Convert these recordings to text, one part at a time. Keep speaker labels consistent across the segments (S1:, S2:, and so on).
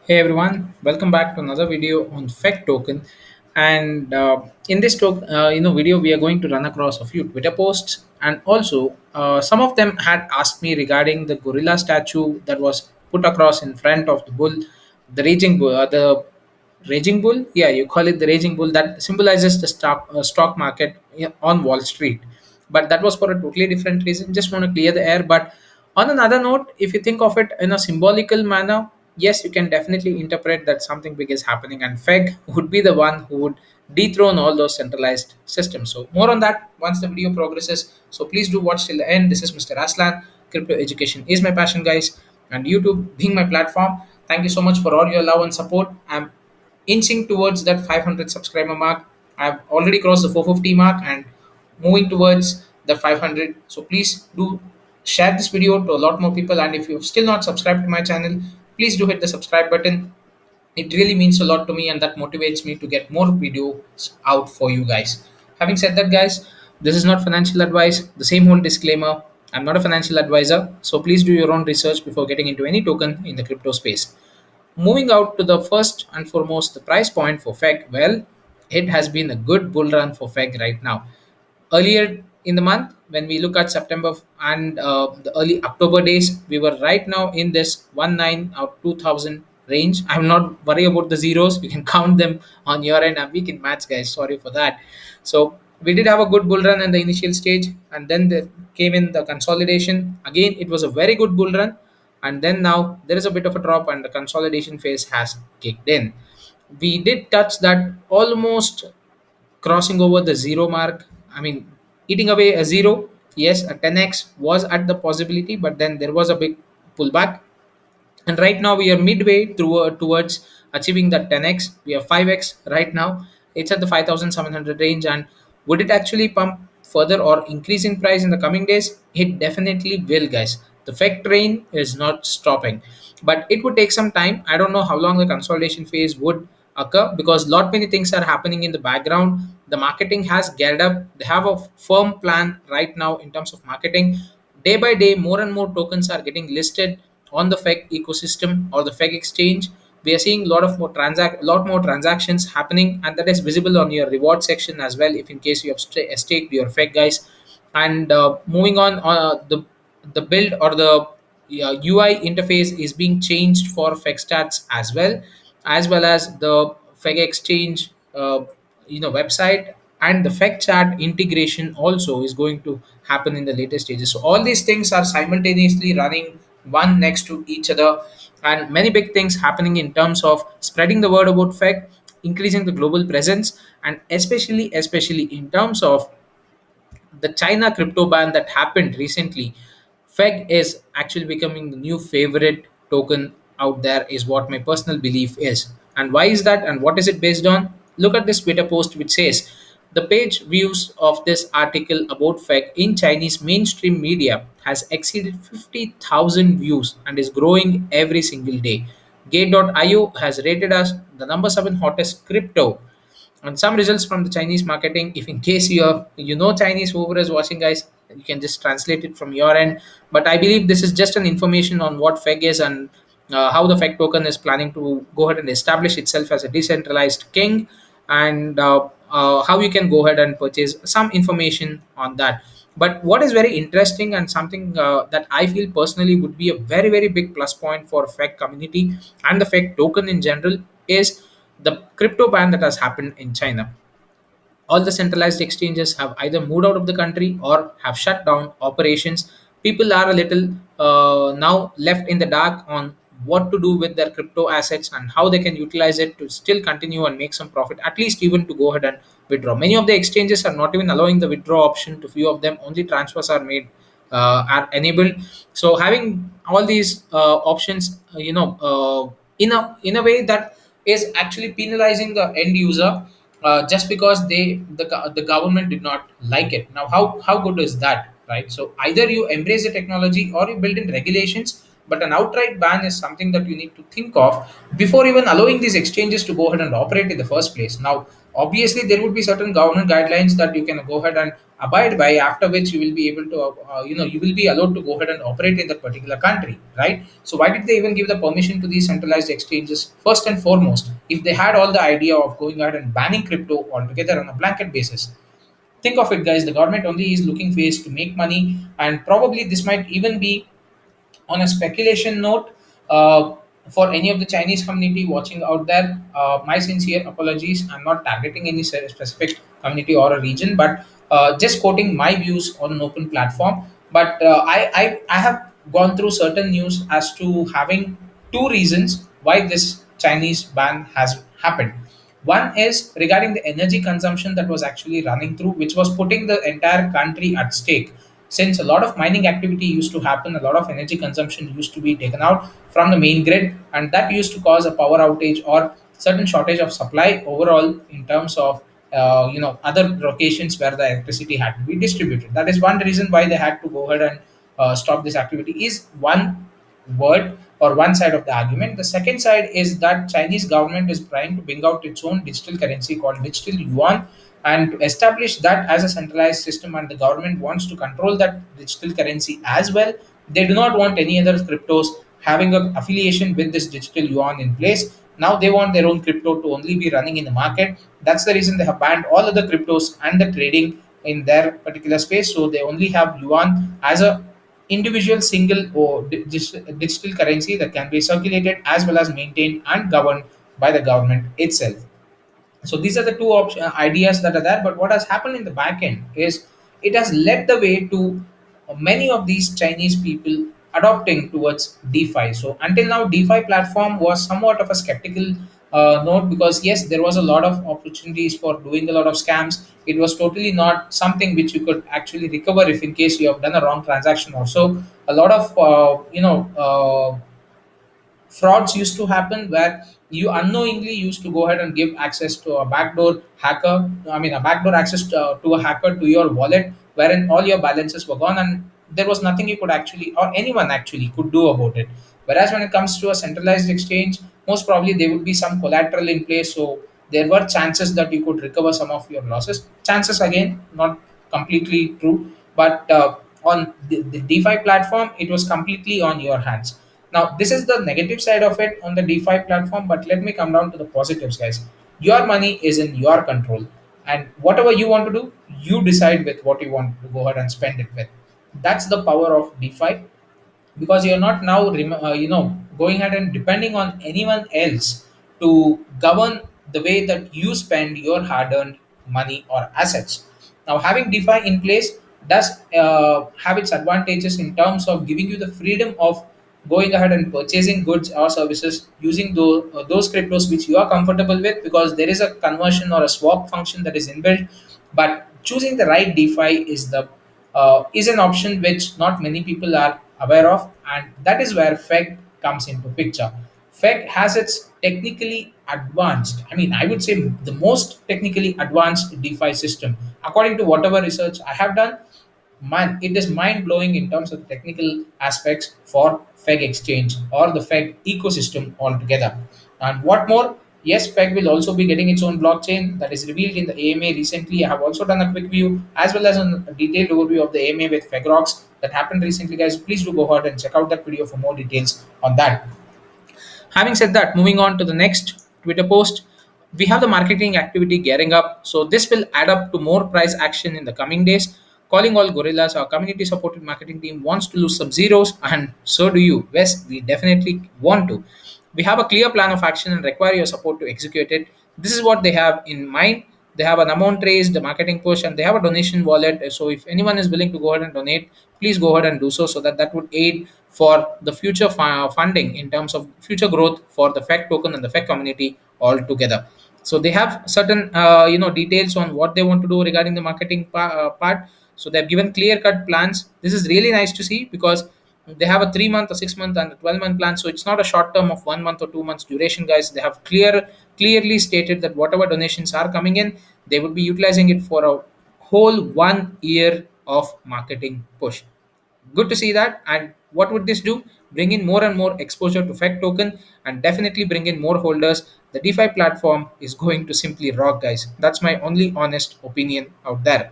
S1: Hey everyone, welcome back to another video on FEG token. And in this video, we are going to run across a few Twitter posts, and also some of them had asked me regarding the gorilla statue that was put across in front of the bull, the raging bull, raging bull. Yeah, you call it the raging bull that symbolizes the stock market on Wall Street. But that was for a totally different reason. Just want to clear the air. But on another note, if you think of it in a symbolical manner, yes, you can definitely interpret that something big is happening, and FEG would be the one who would dethrone all those centralized systems. So, more on that once the video progresses. So, please do watch till the end. This is Mr. Aslan. Crypto education is my passion, guys, and YouTube being my platform. Thank you so much for all your love and support. I'm inching towards that 500 subscriber mark. I've already crossed the 450 mark and moving towards the 500. So please do share this video to a lot more people. And if you've still not subscribed to my channel, please do hit the subscribe button. It really means a lot to me, and that motivates me to get more videos out for you guys. Having said that, guys, this is not financial advice. The same whole disclaimer. I'm not a financial advisor, so please do your own research before getting into any token in the crypto space. Moving out to the first and foremost, the price point for FEG. Well, it has been a good bull run for FEG right now. Earlier in the month, when we look at September and the early October days, we were right now in this 19 or 2000 range. I'm not worried about the zeros. You can count them on your end. I'm weak in maths, guys. Sorry for that. So we did have a good bull run in the initial stage, and then there came in the consolidation. Again, it was a very good bull run, and then now there is a bit of a drop, and the consolidation phase has kicked in. We did touch that almost crossing over the zero mark. I mean, eating away a zero. Yes, a 10x was at the possibility, but then there was a big pullback, and right now we are midway through towards achieving that 10x. We are 5x right now. It's at the 5700 range, and would it actually pump further or increase in price in the coming days? It definitely will, guys. The fake train is not stopping, but it would take some time. I don't know how long the consolidation phase would occur, because lot many things are happening in the background. The marketing has geared up. They have a firm plan right now in terms of marketing. Day by day, more and more tokens are getting listed on the FEG ecosystem or the FEG exchange. We are seeing a lot more transactions happening, and that is visible on your reward section as well. If in case you have staked your FEG, guys. And moving on, the build or the UI interface is being changed for FEG stats as well as the FEG exchange, website, and the FEG chat integration also is going to happen in the later stages. So all these things are simultaneously running one next to each other, and many big things happening in terms of spreading the word about FEG, increasing the global presence, and especially in terms of the China crypto ban that happened recently. FEG is actually becoming the new favorite token out there, is what my personal belief is. And why is that, and what is it based on? Look at this Twitter post which says the page views of this article about FEG in Chinese mainstream media has exceeded 50,000 views and is growing every single day. Gate.io has rated us the number 7 hottest crypto, and some results from the Chinese marketing. If in case you know Chinese, whoever is watching, guys, you can just translate it from your end. But I believe this is just an information on what FEG is, and how the FEG token is planning to go ahead and establish itself as a decentralized king, and how you can go ahead and purchase some information on that. But what is very interesting, and something that I feel personally would be a very big plus point for FEG community and the FEG token in general, is the crypto ban that has happened in China. All the centralized exchanges have either moved out of the country or have shut down operations. People are a little now left in the dark on what to do with their crypto assets and how they can utilize it to still continue and make some profit, at least even to go ahead and withdraw. Many of the exchanges are not even allowing the withdraw option to few of them, only transfers are made, are enabled. So having all these options, in a way that is actually penalizing the end user, just because the government did not like it. Now, how good is that, right? So either you embrace the technology or you build in regulations, but an outright ban is something that you need to think of before even allowing these exchanges to go ahead and operate in the first place. Now, obviously, there would be certain government guidelines that you can go ahead and abide by, after which you will be able to you will be allowed to go ahead and operate in that particular country, right? So why did they even give the permission to these centralized exchanges? First and foremost, if they had all the idea of going ahead and banning crypto altogether on a blanket basis, think of it, guys, the government only is looking for ways to make money, and probably this might even be on a speculation note. For any of the Chinese community watching out there, my sincere apologies. I'm not targeting any specific community or a region, but just quoting my views on an open platform. But I have gone through certain news as to having two reasons why this Chinese ban has happened. One is regarding the energy consumption that was actually running through, which was putting the entire country at stake. Since a lot of mining activity used to happen, a lot of energy consumption used to be taken out from the main grid, and that used to cause a power outage or certain shortage of supply overall in terms of other locations where the electricity had to be distributed. That is one reason why they had to go ahead and stop this activity. Is one word or one side of the argument. The second side is that Chinese government is trying to bring out its own digital currency called digital yuan, and to establish that as a centralized system, and the government wants to control that digital currency as well. They do not want any other cryptos having an affiliation with this digital yuan in place. Now they want their own crypto to only be running in the market. That's the reason they have banned all other cryptos and the trading in their particular space. So they only have yuan as a individual single or digital currency that can be circulated as well as maintained and governed by the government itself. So these are the two ideas that are there. But what has happened in the back end is it has led the way to many of these Chinese people adopting towards DeFi. So until now, DeFi platform was somewhat of a skeptical note, because yes, there was a lot of opportunities for doing a lot of scams. It was totally not something which you could actually recover if in case you have done a wrong transaction. Also, a lot of frauds used to happen where you unknowingly used to go ahead and give access to a backdoor hacker, I mean a backdoor access to a hacker to your wallet, wherein all your balances were gone and there was nothing you could actually or anyone actually could do about it. Whereas when it comes to a centralized exchange, most probably there would be some collateral in place, so there were chances that you could recover some of your losses. Chances, again, not completely true, but on the DeFi platform, it was completely on your hands. Now, this is the negative side of it on the DeFi platform, but let me come down to the positives, guys. Your money is in your control, and whatever you want to do, you decide with what you want to go ahead and spend it with. That's the power of DeFi, because you're not now going ahead and depending on anyone else to govern the way that you spend your hard-earned money or assets. Now, having DeFi in place does have its advantages in terms of giving you the freedom of going ahead and purchasing goods or services using those cryptos which you are comfortable with, because there is a conversion or a swap function that is inbuilt. But choosing the right DeFi is an option which not many people are aware of, and that is where FEG comes into picture. FEG has its technically advanced, I mean, I would say the most technically advanced DeFi system. According to whatever research I have done, man, it is mind blowing in terms of the technical aspects for FEG exchange or the FEG ecosystem altogether. And what more? Yes, FEG will also be getting its own blockchain that is revealed in the AMA recently. I have also done a quick view as well as a detailed overview of the AMA with FEG rocks that happened recently, guys. Please do go ahead and check out that video for more details on that. Having said that, moving on to the next Twitter post, we have the marketing activity gearing up. So this will add up to more price action in the coming days. Calling all gorillas, our community supported marketing team wants to lose sub zeros, and so do you. Yes, we definitely want to. We have a clear plan of action and require your support to execute it. This is what they have in mind. They have an amount raised, the marketing push, and they have a donation wallet. So if anyone is willing to go ahead and donate, please go ahead and do so, so that that would aid for the future funding in terms of future growth for the FEC token and the FEC community altogether. So they have certain details on what they want to do regarding the marketing part. So they've given clear cut plans. This is really nice to see, because they have a 3 month, a 6 month, and a 12-month plan. So it's not a short term of 1 month or 2 months duration, guys. They have clearly stated that whatever donations are coming in, they will be utilizing it for a whole 1 year of marketing push. Good to see that. And what would this do? Bring in more and more exposure to FEC token, and definitely bring in more holders. The DeFi platform is going to simply rock, guys. That's my only honest opinion out there.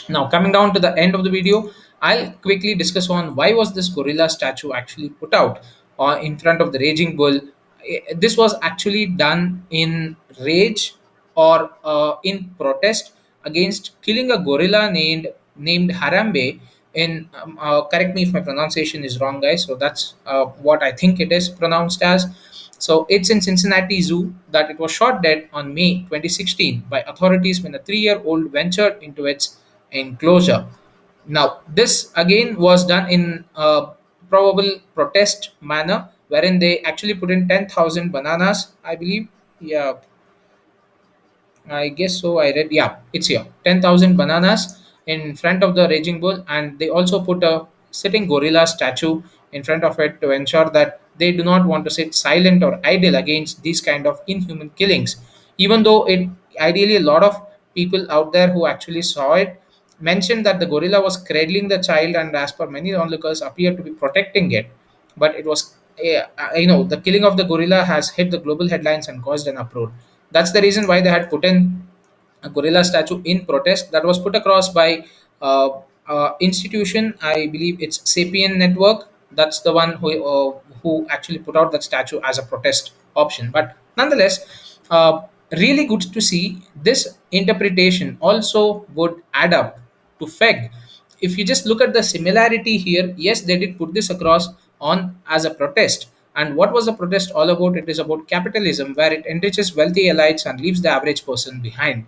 S1: Now, coming down to the end of the video, I'll quickly discuss on why was this gorilla statue actually put out in front of the raging bull. This was actually done in rage or in protest against killing a gorilla named Harambe. In correct me if my pronunciation is wrong, guys. So that's what I think it is pronounced as. So it's in Cincinnati Zoo that it was shot dead on May 2016 by authorities when a 3-year-old ventured into its enclosure. Now, this again was done in a probable protest manner, wherein they actually put in 10,000 bananas, I believe. Yeah, I guess so. I read, yeah, it's here. 10,000 bananas in front of the raging bull, and they also put a sitting gorilla statue in front of it to ensure that they do not want to sit silent or idle against these kind of inhuman killings. Even though it ideally a lot of people out there who actually saw it mentioned that the gorilla was cradling the child, and as per many onlookers, appeared to be protecting it. But it was, the killing of the gorilla has hit the global headlines and caused an uproar. That's the reason why they had put in a gorilla statue in protest that was put across by uh, institution. I believe it's Sapien Network. That's the one who actually put out that statue as a protest option. But nonetheless, really good to see this interpretation also would add up to FEG. If you just look at the similarity here, yes, they did put this across on as a protest. And what was the protest all about? It is about capitalism, where it enriches wealthy elites and leaves the average person behind.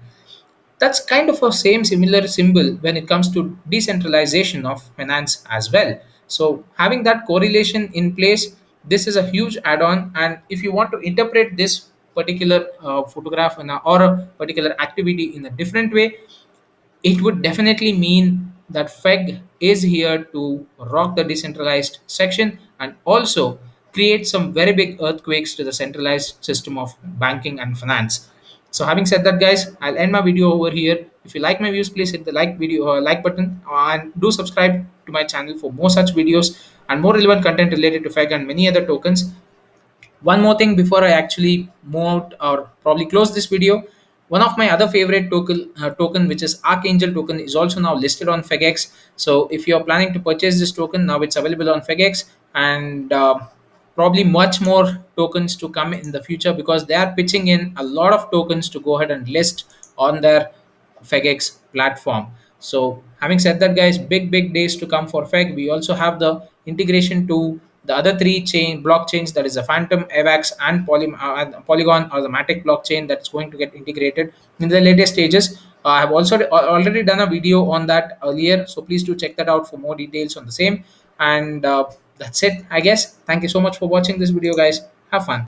S1: That's kind of a same similar symbol when it comes to decentralization of finance as well. So having that correlation in place, this is a huge add-on. And if you want to interpret this particular photograph or a particular activity in a different way, it would definitely mean that FEG is here to rock the decentralized section and also create some very big earthquakes to the centralized system of banking and finance. So, having said that, guys, I'll end my video over here. If you like my views, please hit the like button and do subscribe to my channel for more such videos and more relevant content related to FEG and many other tokens. One more thing before I actually move out or probably close this video, one of my other favorite token, which is Archangel token, is also now listed on FEGX. So if you're planning to purchase this token, now it's available on FEGX, and probably much more tokens to come in the future because they are pitching in a lot of tokens to go ahead and list on their FEGX platform. So having said that, guys, big days to come for FEG. We also have the integration to the other three chain blockchains, that is the Phantom, AVAX, and Polygon or the Matic blockchain, that's going to get integrated in the latest stages. I have also already done a video on that earlier, so please do check that out for more details on the same. And that's it, I guess. Thank you so much for watching this video, guys. Have fun.